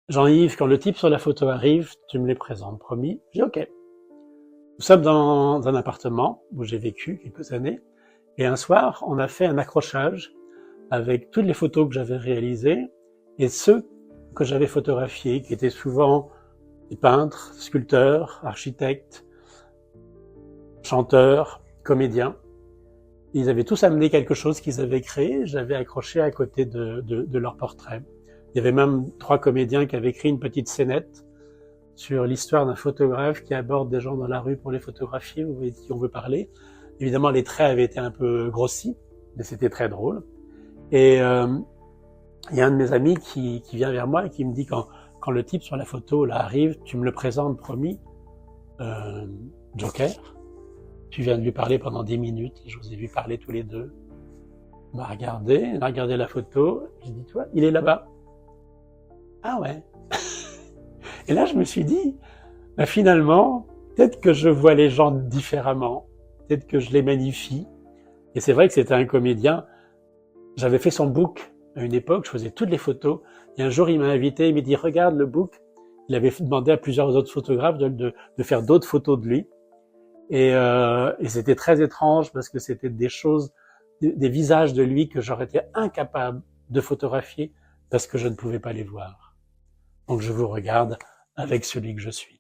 Jean-Yves, quand le type sur la photo arrive, tu me les présentes, promis. J'ai dit OK. Nous sommes dans un appartement où j'ai vécu quelques années. Et un soir, on a fait un accrochage avec toutes les photos que j'avais réalisées et ceux que j'avais photographiés, qui étaient souvent des peintres, sculpteurs, architectes, chanteurs, comédiens. Ils avaient tous amené quelque chose qu'ils avaient créé, j'avais accroché à côté de leur portrait. Il y avait même 3 comédiens qui avaient écrit une petite scénette sur l'histoire d'un photographe qui aborde des gens dans la rue pour les photographier, vous voyez, si on veut parler. Évidemment, les traits avaient été un peu grossis, mais c'était très drôle. Et il y a un de mes amis qui vient vers moi et qui me dit quand le type sur la photo là arrive, tu me le présentes, promis. Joker, tu viens de lui parler pendant 10 minutes, je vous ai vu parler tous les deux. On a regardé la photo, j'ai dit, toi, il est là-bas. Ah ouais. Et là, je me suis dit, ben finalement, peut-être que je vois les gens différemment, peut-être que je les magnifie. Et c'est vrai que c'était un comédien. J'avais fait son book à une époque, je faisais toutes les photos. Et un jour, il m'a invité, il m'a dit, regarde le book. Il avait demandé à plusieurs autres photographes de faire d'autres photos de lui. Et c'était très étrange parce que c'était des choses, des visages de lui que j'aurais été incapable de photographier parce que je ne pouvais pas les voir. Donc je vous regarde avec celui que je suis.